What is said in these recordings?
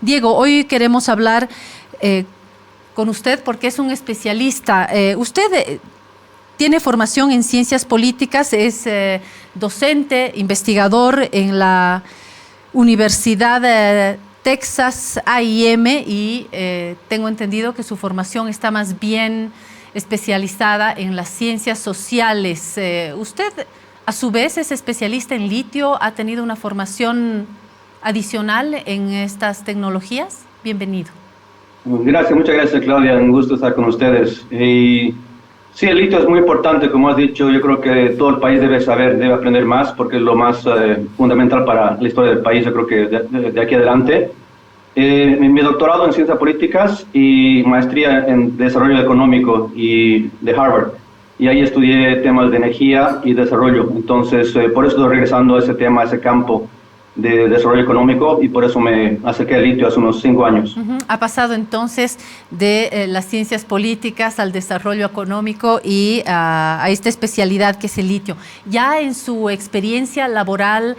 Diego, hoy queremos hablar con usted porque es un especialista. Usted tiene formación en ciencias políticas, es docente, investigador en la Universidad Texas A&M y tengo entendido que su formación está más bien especializada en las ciencias sociales. Usted, a su vez, es especialista en litio, ha tenido una formación adicional en estas tecnologías. Bienvenido. Gracias, muchas gracias, Claudia. Un gusto estar con ustedes. Sí, el litio es muy importante, como has dicho. Yo creo que todo el país debe saber, debe aprender más, porque es lo más fundamental para la historia del país, yo creo que de aquí adelante. Mi doctorado en ciencias políticas y maestría en desarrollo económico y de Harvard. Y ahí estudié temas de energía y desarrollo. Entonces, por eso estoy regresando a ese tema, a ese campo de desarrollo económico, y por eso me acerqué al litio hace unos 5 años. Ha pasado entonces de las ciencias políticas al desarrollo económico y a esta especialidad que es el litio. Ya en su experiencia laboral,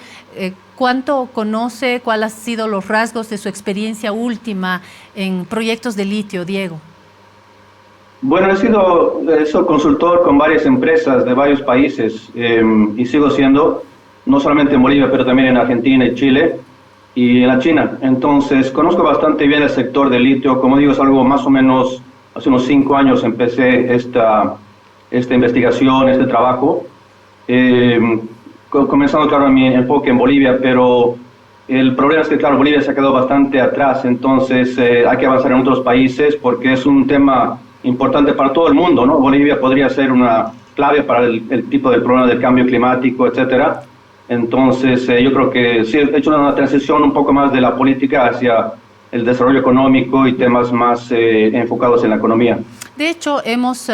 ¿cuánto conoce? ¿Cuáles han sido los rasgos de su experiencia última en proyectos de litio, Diego? Bueno, he sido consultor con varias empresas de varios países y sigo siendo, no solamente en Bolivia, pero también en Argentina y Chile y en la China. Entonces, conozco bastante bien el sector del litio. Como digo, es algo más o menos, hace unos 5 años empecé esta investigación, este trabajo, comenzando, claro, mi enfoque en Bolivia, pero el problema es que, claro, Bolivia se ha quedado bastante atrás. Entonces, hay que avanzar en otros países porque es un tema importante para todo el mundo, ¿no? Bolivia podría ser una clave para el tipo de problema del cambio climático, etcétera. Entonces, yo creo que sí, he hecho una transición un poco más de la política hacia el desarrollo económico y temas más enfocados en la economía. De hecho, hemos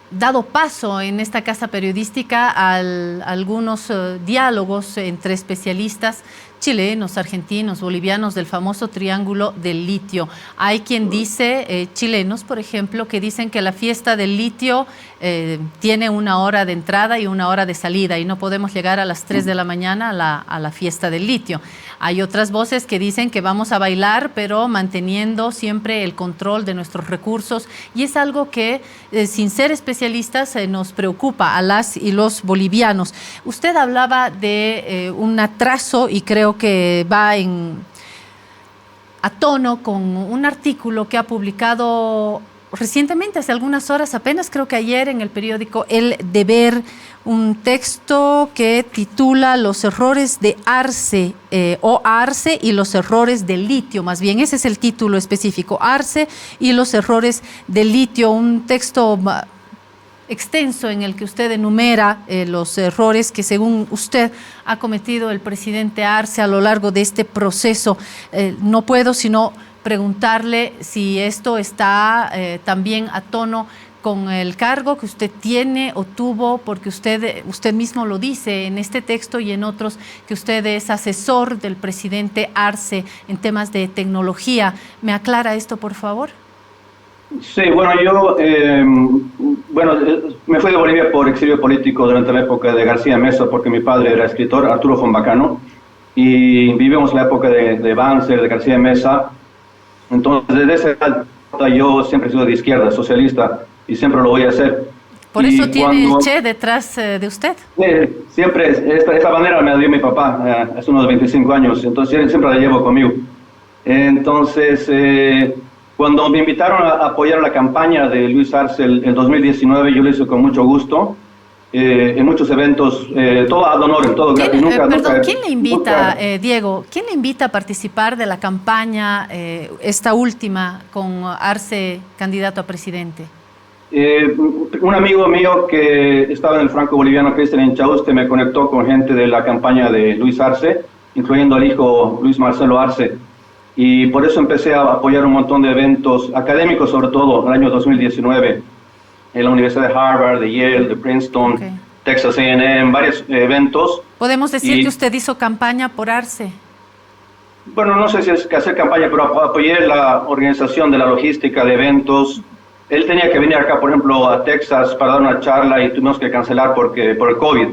dado paso en esta casa periodística a algunos diálogos entre especialistas chilenos, argentinos, bolivianos del famoso triángulo del litio. Hay quien dice, chilenos por ejemplo, que dicen que la fiesta del litio tiene una hora de entrada y una hora de salida y no podemos llegar a las 3 de la mañana a la fiesta del litio. Hay otras voces que dicen que vamos a bailar, pero manteniendo siempre el control de nuestros recursos, y es algo que, sin ser especialistas, nos preocupa a las y los bolivianos. Usted hablaba de un atraso, y creo que va a tono con un artículo que ha publicado recientemente, hace algunas horas, apenas creo que ayer, en el periódico El Deber, un texto que titula Los errores de Arce, o Arce y los errores del litio, más bien, ese es el título específico, Arce y los errores del litio, un texto extenso en el que usted enumera los errores que, según usted, ha cometido el presidente Arce a lo largo de este proceso. No puedo sino preguntarle si esto está también a tono con el cargo que usted tiene o tuvo, porque usted mismo lo dice en este texto y en otros, que usted es asesor del presidente Arce en temas de tecnología. ¿Me aclara esto, por favor? Sí, bueno, yo me fui de Bolivia por exilio político durante la época de García Meza, porque mi padre era escritor, Arturo Fombacano, y vivimos la época de Banzer, de García Meza. Entonces, desde esa edad yo siempre he sido de izquierda, socialista, y siempre lo voy a hacer. Por eso tiene el Che detrás de usted. Siempre, esta bandera me la dio mi papá hace unos 25 años, entonces siempre la llevo conmigo. Entonces, cuando me invitaron a apoyar la campaña de Luis Arce en 2019, yo lo hice con mucho gusto, en muchos eventos, todo ad honorem, todo gratis. ¿Quién le invita, Diego, quién le invita a participar de la campaña, esta última, con Arce candidato a presidente? Un amigo mío que estaba en el Franco Boliviano, Cristian Inchauste, me conectó con gente de la campaña de Luis Arce, incluyendo al hijo Luis Marcelo Arce. Y por eso empecé a apoyar un montón de eventos académicos, sobre todo en el año 2019, en la Universidad de Harvard, de Yale, de Princeton, Texas A&M, varios eventos. ¿Podemos decir que usted hizo campaña por Arce? Bueno, no sé si es que hacer campaña, pero apoyé la organización de la logística de eventos. Él tenía que venir acá, por ejemplo, a Texas para dar una charla y tuvimos que cancelar por el COVID.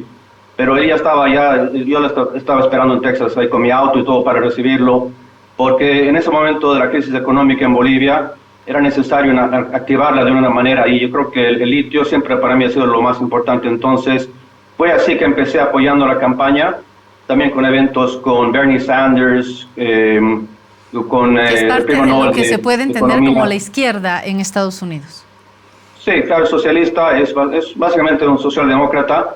Pero él ya estaba allá, yo lo estaba esperando en Texas ahí con mi auto y todo para recibirlo. porque en ese momento de la crisis económica en Bolivia era necesario activarla de una manera, y yo creo que el litio siempre para mí ha sido lo más importante. Entonces fue así que empecé apoyando la campaña, también con eventos con Bernie Sanders, con Es el parte Premio de lo Nobel que se puede entender Economía. como la izquierda en Estados Unidos. Sí, claro, socialista es básicamente un socialdemócrata,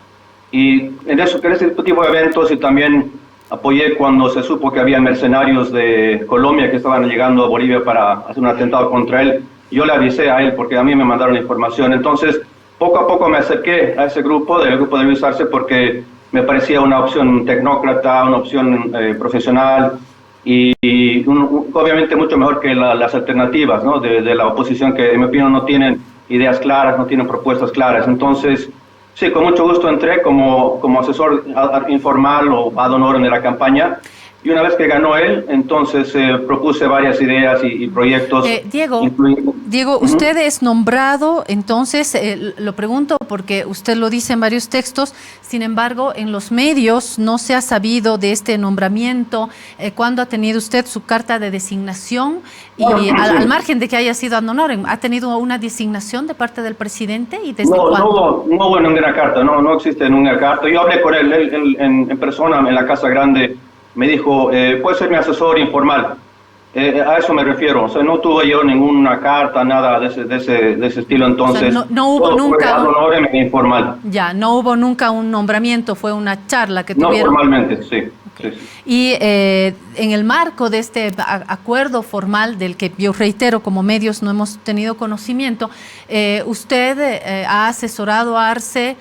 y en ese tipo de eventos, y también apoyé cuando se supo que había mercenarios de Colombia que estaban llegando a Bolivia para hacer un atentado contra él. Yo le avisé a él porque a mí me mandaron la información. Entonces, poco a poco me acerqué a ese grupo, del grupo de Luis Arce, porque me parecía una opción tecnócrata, una opción profesional, y obviamente mucho mejor que las alternativas, ¿no?, de la oposición, que en mi opinión no tienen ideas claras, no tienen propuestas claras. Entonces, sí, con mucho gusto entré como asesor informal o ad honorem de la campaña, y una vez que ganó él, entonces propuse varias ideas y proyectos. Diego, usted es nombrado, entonces, lo pregunto porque usted lo dice en varios textos, sin embargo, en los medios no se ha sabido de este nombramiento. ¿Cuándo ha tenido usted su carta de designación? Y al margen de que haya sido ad honorem, ¿ha tenido una designación de parte del presidente? ¿Y desde cuándo? No hubo ninguna carta, no existe ninguna carta. Yo hablé con él en persona en la Casa Grande. Me dijo, puede ser mi asesor informal. A eso me refiero. O sea, no tuve yo ninguna carta, nada de ese estilo. Entonces, o sea, no hubo nunca ad honorem informal. Ya, no hubo nunca un nombramiento, fue una charla que No, tuvieron. No, formalmente, sí. Okay. Sí. Y en el marco de este acuerdo formal, del que yo reitero, como medios no hemos tenido conocimiento, usted ha asesorado a Arce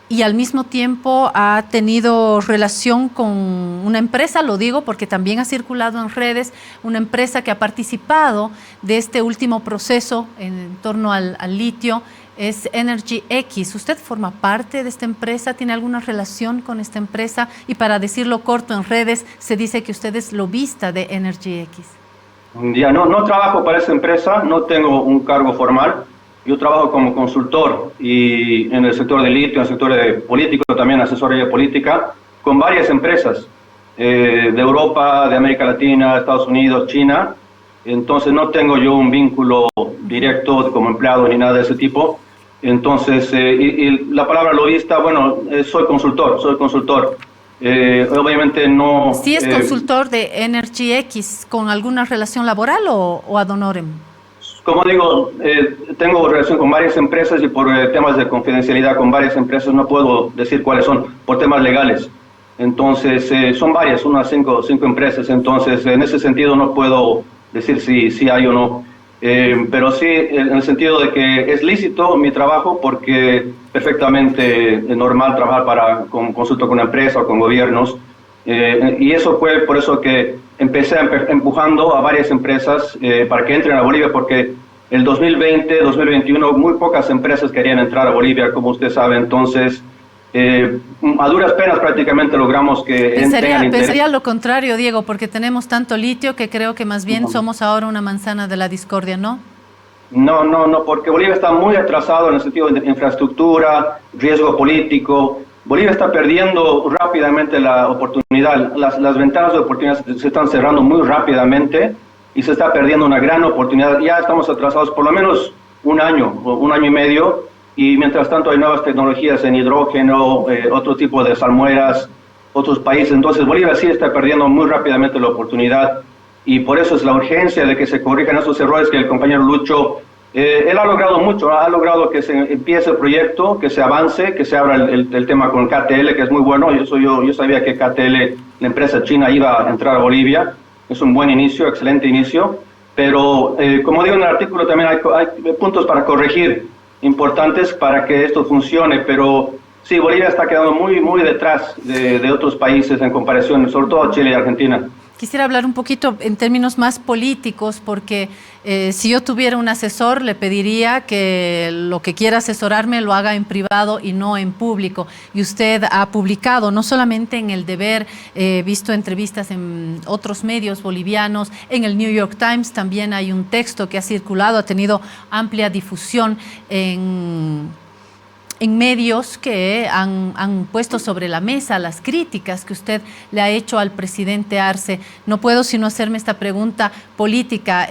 y al mismo tiempo ha tenido relación con una empresa, lo digo porque también ha circulado en redes, una empresa que ha participado de este último proceso en torno al litio, es Energy X. ¿Usted forma parte de esta empresa? ¿Tiene alguna relación con esta empresa? Y para decirlo corto, en redes se dice que usted es lobista de Energy X. Ya, no trabajo para esa empresa, no tengo un cargo formal. Yo trabajo como consultor y en el sector de litio, en el sector de político, también asesoría política, con varias empresas de Europa, de América Latina, Estados Unidos, China. Entonces no tengo yo un vínculo directo como empleado ni nada de ese tipo. Entonces, y la palabra lobista, bueno, soy consultor. Obviamente no... ¿Sí es consultor de Energy X con alguna relación laboral o ad honorem? Como digo, tengo relación con varias empresas, y por temas de confidencialidad con varias empresas no puedo decir cuáles son, por temas legales. Entonces, son varias, unas cinco empresas. Entonces, en ese sentido no puedo decir si hay o no. Pero sí, en el sentido de que es lícito mi trabajo, porque perfectamente es normal trabajar con consulta con una empresa o con gobiernos. Y eso fue por eso que empecé empujando a varias empresas para que entren a Bolivia, porque el 2020, 2021 muy pocas empresas querían entrar a Bolivia, como usted sabe. Entonces, a duras penas prácticamente logramos que pensaría lo contrario, Diego, porque tenemos tanto litio que creo que más bien somos ahora una manzana de la discordia, ¿no? No, porque Bolivia está muy atrasado en el sentido de infraestructura, riesgo político. Bolivia está perdiendo rápidamente la oportunidad, las ventanas de oportunidad se están cerrando muy rápidamente y se está perdiendo una gran oportunidad. Ya estamos atrasados por lo menos un año y medio, y mientras tanto hay nuevas tecnologías en hidrógeno, otro tipo de salmueras, otros países. Entonces Bolivia sí está perdiendo muy rápidamente la oportunidad, y por eso es la urgencia de que se corrijan esos errores que el compañero Lucho, él ha logrado mucho, ha logrado que se empiece el proyecto, que se avance, que se abra el tema con KTL, que es muy bueno. Yo sabía que KTL, la empresa china, iba a entrar a Bolivia. Es un buen inicio, excelente inicio, pero como digo en el artículo, también hay puntos para corregir, importantes para que esto funcione. Pero sí, Bolivia está quedando muy detrás de otros países en comparación, sobre todo Chile y Argentina. Quisiera hablar un poquito en términos más políticos, porque si yo tuviera un asesor, le pediría que lo que quiera asesorarme lo haga en privado y no en público. Y usted ha publicado, no solamente en El Deber, visto entrevistas en otros medios bolivianos, en el New York Times también hay un texto que ha circulado, ha tenido amplia difusión en en medios que han puesto sobre la mesa las críticas que usted le ha hecho al presidente Arce. No puedo sino hacerme esta pregunta política.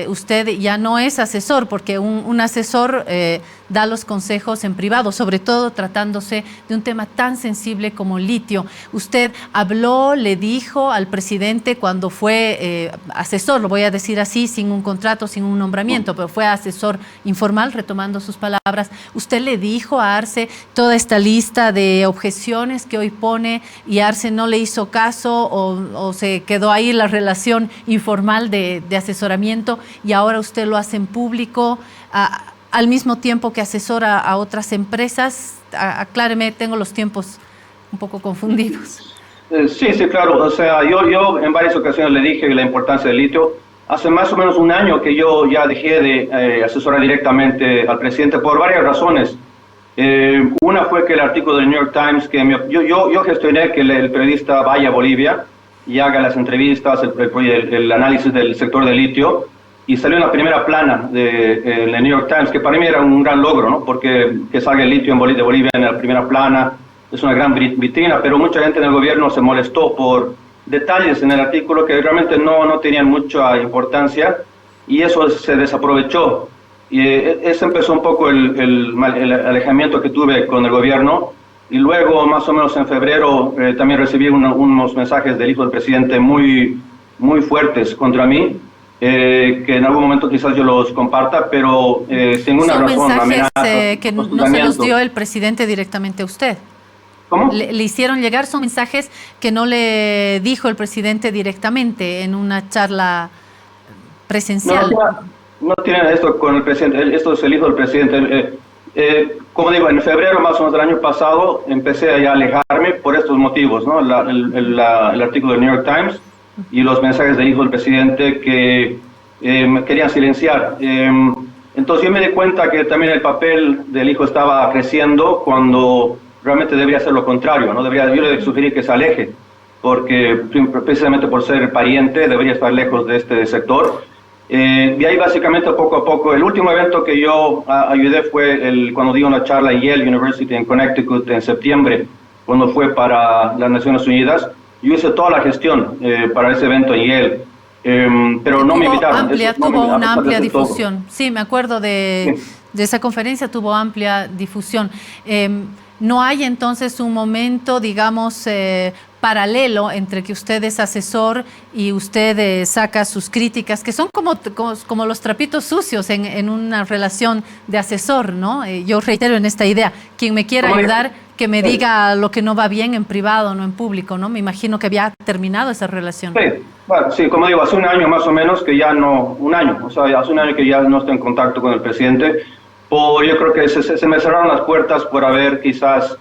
Usted ya no es asesor, porque un asesor da los consejos en privado, sobre todo tratándose de un tema tan sensible como litio. Usted habló, le dijo al presidente cuando fue asesor, lo voy a decir así, sin un contrato, sin un nombramiento, pero fue asesor informal, retomando sus palabras. Usted le dijo a Arce toda esta lista de objeciones que hoy pone y Arce no le hizo caso o se quedó ahí la relación informal de asesoramiento y ahora usted lo hace en público. Al mismo tiempo que asesora a otras empresas. Acláreme, tengo los tiempos un poco confundidos. Sí, claro. O sea, yo en varias ocasiones le dije la importancia del litio. Hace más o menos un año que yo ya dejé de asesorar directamente al presidente por varias razones. Una fue que el artículo del New York Times, que yo gestioné que el periodista vaya a Bolivia y haga las entrevistas, el análisis del sector del litio, y salió en la primera plana de New York Times, que para mí era un gran logro, ¿no? Porque que salga el litio de Bolivia en la primera plana es una gran vitrina, pero mucha gente en el gobierno se molestó por detalles en el artículo que realmente no tenían mucha importancia, y eso se desaprovechó. Y ese empezó un poco el alejamiento que tuve con el gobierno, y luego más o menos en febrero también recibí unos mensajes del hijo del presidente muy fuertes contra mí, que en algún momento quizás yo los comparta, pero sin una razón. Son mensajes que no se los dio el presidente directamente a usted. ¿Cómo? Le hicieron llegar, son mensajes que no le dijo el presidente directamente en una charla presencial. No tiene esto con el presidente, esto es el hijo del presidente. Como digo, en febrero más o menos del año pasado empecé a alejarme por estos motivos, ¿no? El artículo del New York Times y los mensajes del hijo del presidente que me querían silenciar. Entonces yo me di cuenta que también el papel del hijo estaba creciendo cuando realmente debería ser lo contrario, ¿no? Yo le sugerí que se aleje, porque precisamente por ser pariente debería estar lejos de este sector. De ahí básicamente poco a poco, el último evento que yo ayudé fue cuando di una charla en Yale University en Connecticut en septiembre, cuando fue para las Naciones Unidas. Yo hice toda la gestión para ese evento en Yale, pero no me invitaron. Tuvo una amplia difusión. Sí, me acuerdo de esa conferencia, tuvo amplia difusión. ¿No hay entonces un momento, digamos, paralelo entre que usted es asesor y usted saca sus críticas, que son como los trapitos sucios en una relación de asesor, ¿no? Yo reitero en esta idea, quien me quiera ayudar, que me diga lo que no va bien en privado, no en público, ¿no? Me imagino que había terminado esa relación. Sí, bueno, sí, como digo, hace un año más o menos que ya no, hace un año que ya no estoy en contacto con el presidente. Yo creo que se me cerraron las puertas por haber quizás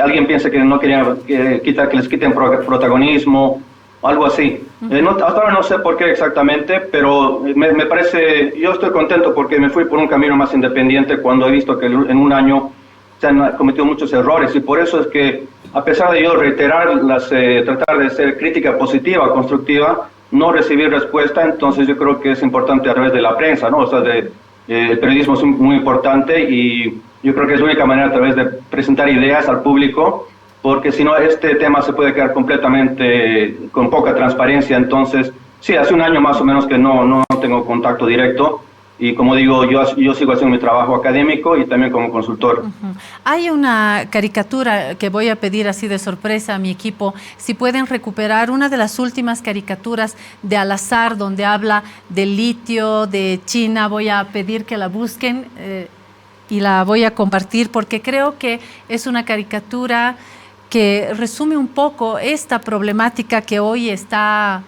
alguien piense que no quería que les quiten protagonismo, algo así. Hasta ahora no sé por qué exactamente, pero me parece, yo estoy contento porque me fui por un camino más independiente cuando he visto que en un año se han cometido muchos errores, y por eso es que, a pesar de yo reiterar, tratar de ser crítica positiva, constructiva, no recibir respuesta. Entonces yo creo que es importante a través de la prensa, ¿no? O sea, el periodismo es muy importante, y yo creo que es la única manera a través de presentar ideas al público, porque si no este tema se puede quedar completamente con poca transparencia. Entonces, sí, hace un año más o menos que no tengo contacto directo, y como digo, yo sigo haciendo mi trabajo académico y también como consultor. Hay una caricatura que voy a pedir así de sorpresa a mi equipo, si pueden recuperar una de las últimas caricaturas de Al-Azhar, donde habla del litio, de China. Voy a pedir que la busquen y la voy a compartir, porque creo que es una caricatura que resume un poco esta problemática que hoy está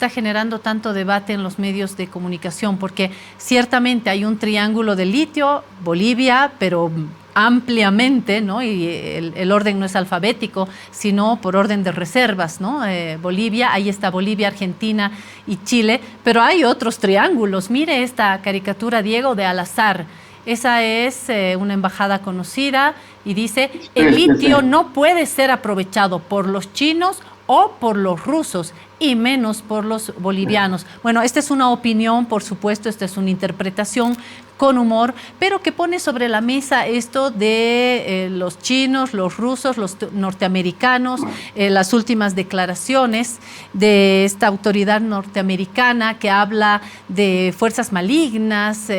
generando tanto debate en los medios de comunicación, porque ciertamente hay un triángulo de litio, Bolivia, pero ampliamente, ¿no? Y el orden no es alfabético, sino por orden de reservas, ¿no? Bolivia, ahí está Bolivia, Argentina y Chile, pero hay otros triángulos. Mire esta caricatura, Diego, de Al-Azhar. Esa es una embajada conocida y dice: el litio no puede ser aprovechado por los chinos o por los rusos. y menos por los bolivianos. Bueno, esta es una opinión, por supuesto, esta es una interpretación con humor, pero que pone sobre la mesa esto de los chinos, los rusos, los norteamericanos, las últimas declaraciones de esta autoridad norteamericana que habla de fuerzas malignas,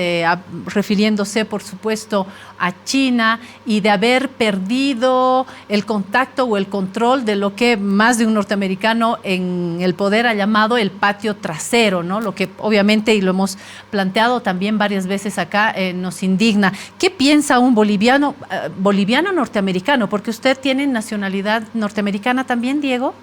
refiriéndose, por supuesto, a China, y de haber perdido el contacto o el control de lo que más de un norteamericano en el poder ha llamado el patio trasero, ¿no? Lo que obviamente, y lo hemos planteado también varias veces acá, nos indigna. ¿Qué piensa un boliviano norteamericano? Porque usted tiene nacionalidad norteamericana también, Diego.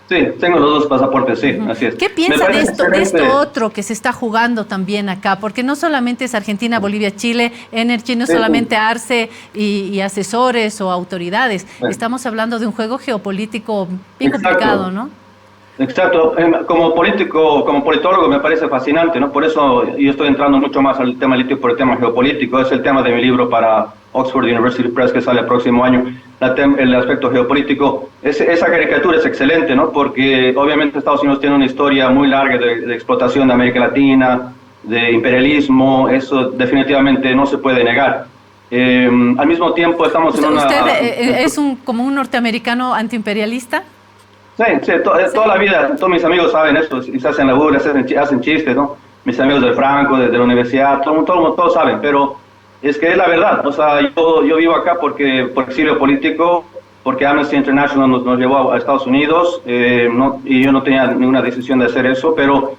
Sí, tengo los dos pasaportes, sí, así es. ¿Qué piensa de esto otro que se está jugando también acá? Porque no solamente es Argentina, Bolivia, Chile, Energy, no es solamente Arce y asesores o autoridades. Estamos hablando de un juego geopolítico bien complicado, ¿no? Exacto. Como político, como politólogo me parece fascinante, ¿no? Por eso yo estoy entrando mucho más al tema litio por el tema geopolítico. Es el tema de mi libro para Oxford University Press que sale el próximo año, el aspecto geopolítico. Esa caricatura es excelente, ¿no? Porque obviamente Estados Unidos tiene una historia muy larga de explotación de América Latina, de imperialismo. Eso definitivamente no se puede negar. Al mismo tiempo estamos en una... ¿Usted es como un norteamericano antiimperialista? Sí, toda la vida, todos mis amigos saben eso, y se hacen la burla, hacen chistes, ¿no? Mis amigos del Franco, de la universidad, todos saben, pero es que es la verdad. O sea, yo vivo acá por exilio político, porque Amnesty International nos llevó a Estados Unidos, y yo no tenía ninguna decisión de hacer eso, pero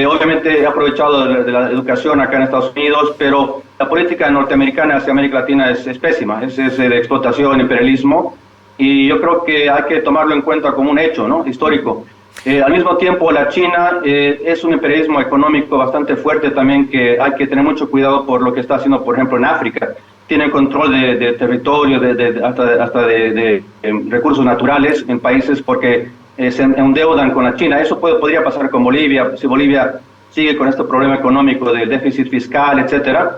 obviamente he aprovechado de la educación acá en Estados Unidos, pero la política norteamericana hacia América Latina es pésima, es de explotación, imperialismo. Y yo creo que hay que tomarlo en cuenta como un hecho, ¿no? Histórico. Al mismo tiempo, la China es un imperialismo económico bastante fuerte también, que hay que tener mucho cuidado por lo que está haciendo, por ejemplo, en África. Tienen control de territorio, hasta de recursos naturales en países, porque se endeudan con la China. Eso podría pasar con Bolivia, si Bolivia sigue con este problema económico del déficit fiscal, etcétera.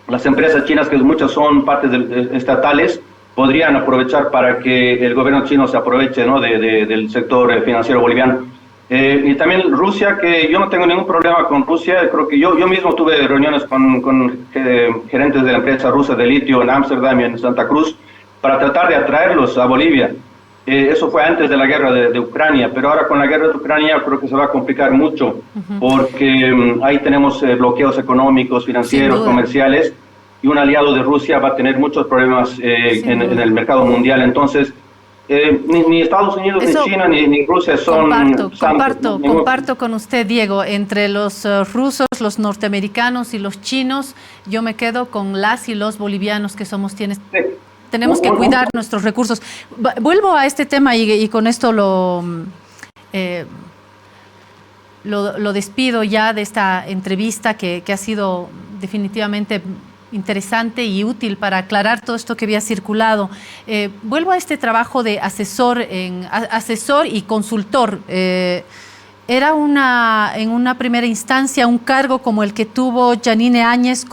Las empresas chinas, que muchas son partes estatales, podrían aprovechar para que el gobierno chino se aproveche, ¿no? del sector financiero boliviano. Y también Rusia, que yo no tengo ningún problema con Rusia. Creo que yo mismo tuve reuniones con gerentes de la empresa rusa de litio en Ámsterdam y en Santa Cruz para tratar de atraerlos a Bolivia. Eso fue antes de la guerra de Ucrania, pero ahora con la guerra de Ucrania creo que se va a complicar mucho, porque ahí tenemos bloqueos económicos, financieros, comerciales, y un aliado de Rusia va a tener muchos problemas en el mercado mundial. Entonces, ni Estados Unidos, ni China, ni Rusia son... Comparto con usted, Diego. Entre los rusos, los norteamericanos y los chinos, yo me quedo con las y los bolivianos que somos tenemos que cuidar nuestros recursos. Vuelvo a este tema y con esto lo despido ya de esta entrevista que ha sido definitivamente interesante y útil para aclarar todo esto que había circulado. Vuelvo a este trabajo de asesor y consultor. Era en una primera instancia un cargo como el que tuvo Yanine Áñez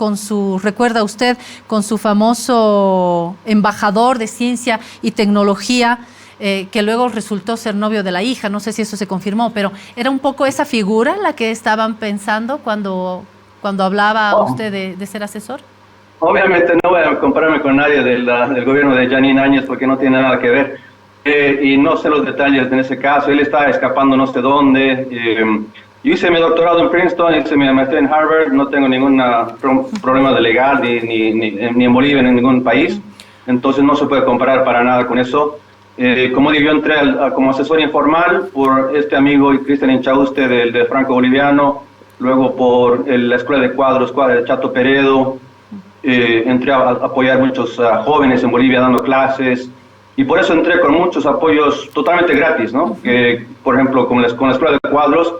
recuerda usted, con su famoso embajador de ciencia y tecnología, que luego resultó ser novio de la hija. No sé si eso se confirmó, pero era un poco esa figura la que estaban pensando cuando hablaba usted de ser asesor. Obviamente no voy a compararme con nadie del gobierno de Yanine Áñez, porque no tiene nada que ver. Y no sé los detalles en ese caso. Él está escapando no sé dónde. Yo hice mi doctorado en Princeton, hice mi maestría en Harvard. No tengo ningún problema de legal ni en Bolivia ni en ningún país. Entonces no se puede comparar para nada con eso. Como digo, yo entré como asesor informal por este amigo Cristian Inchauste del Franco Boliviano, luego por la Escuela de Cuadros de Chato Peredo. Entré a apoyar muchos jóvenes en Bolivia dando clases, y por eso entré con muchos apoyos totalmente gratis, ¿no? Por ejemplo, con la Escuela de Cuadros,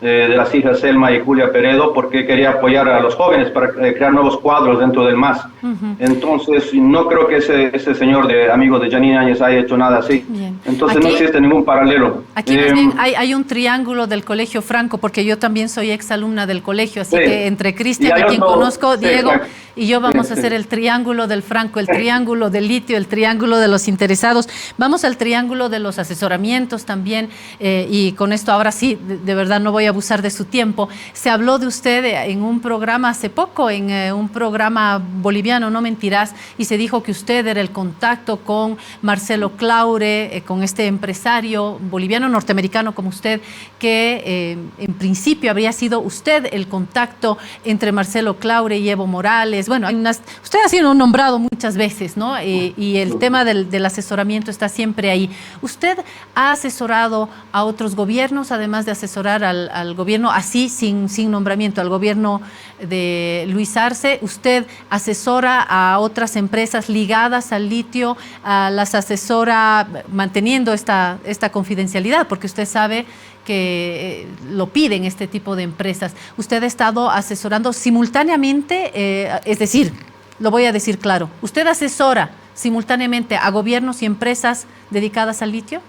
de las hijas Selma y Julia Peredo, porque quería apoyar a los jóvenes para crear nuevos cuadros dentro del MAS. Entonces, no creo que ese señor de amigo de Janine Áñez haya hecho nada así. Bien. Entonces, Aquí, no existe ningún paralelo. Aquí más bien hay un triángulo del Colegio Franco, porque yo también soy exalumna del colegio, así que entre Cristian y quien conozco, Diego, y yo vamos a hacer el triángulo del Franco, el triángulo del litio, el triángulo de los interesados. Vamos al triángulo de los asesoramientos también, y con esto ahora sí, de verdad no voy a abusar de su tiempo. Se habló de usted en un programa hace poco, en un programa boliviano, no mentirás, y se dijo que usted era el contacto con Marcelo Claure, con este empresario boliviano norteamericano como usted, que en principio habría sido usted el contacto entre Marcelo Claure y Evo Morales. Bueno, usted ha sido nombrado muchas veces, ¿no? Y el tema del asesoramiento está siempre ahí. ¿Usted ha asesorado a otros gobiernos, además de asesorar al gobierno así, sin nombramiento, al gobierno de Luis Arce? ¿Usted asesora a otras empresas ligadas al litio, las asesora manteniendo esta confidencialidad? Porque usted sabe que lo piden este tipo de empresas. ¿Usted ha estado asesorando simultáneamente? Es decir, lo voy a decir claro, ¿usted asesora simultáneamente a gobiernos y empresas dedicadas al litio?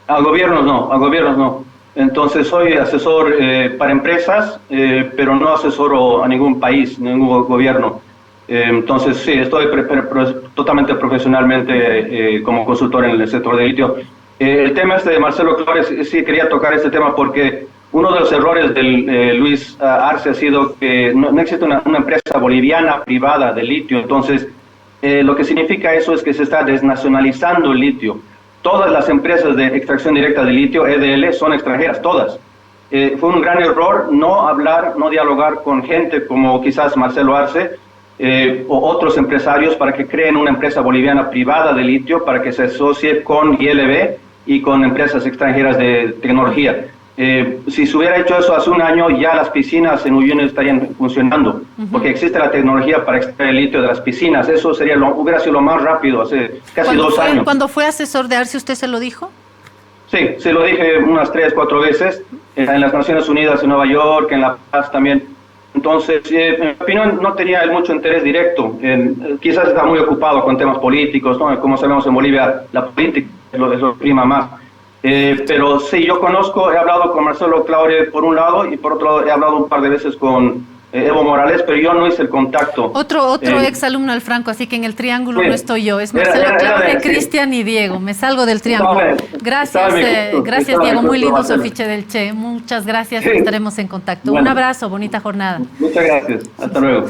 A gobiernos no. Entonces soy asesor para empresas, pero no asesoro a ningún país, ningún gobierno. Entonces sí, estoy totalmente profesionalmente como consultor en el sector del litio. El tema de Marcelo Claure, sí quería tocar este tema porque uno de los errores de Luis Arce ha sido que no existe una empresa boliviana privada de litio. Entonces lo que significa eso es que se está desnacionalizando el litio. Todas las empresas de extracción directa de litio, EDL, son extranjeras, todas. Fue un gran error no hablar, no dialogar con gente como quizás Marcelo Arce o otros empresarios para que creen una empresa boliviana privada de litio para que se asocie con ILB y con empresas extranjeras de tecnología. Si se hubiera hecho eso hace un año, ya las piscinas en Uyuni estarían funcionando, porque existe la tecnología para extraer el litio de las piscinas. Eso hubiera sido lo más rápido hace casi 2 años. ¿Cuando fue asesor de Arce, usted se lo dijo? Sí, se lo dije unas 3, 4 veces, en las Naciones Unidas, en Nueva York, en La Paz también. Entonces, en mi opinión, no tenía mucho interés directo. Quizás está muy ocupado con temas políticos, ¿no? Como sabemos en Bolivia, la política es lo prima más. Pero sí, yo he hablado con Marcelo Claure por un lado y por otro lado he hablado un par de veces con Evo Morales, pero yo no hice el contacto. Otro exalumno del Franco, así que en el triángulo no estoy yo, es Marcelo Claure, Cristian y Diego, me salgo del triángulo. Gracias, gracias Diego, muy lindo su afiche del Che, muchas gracias, estaremos en contacto. Un abrazo, bonita jornada. Muchas gracias, hasta luego.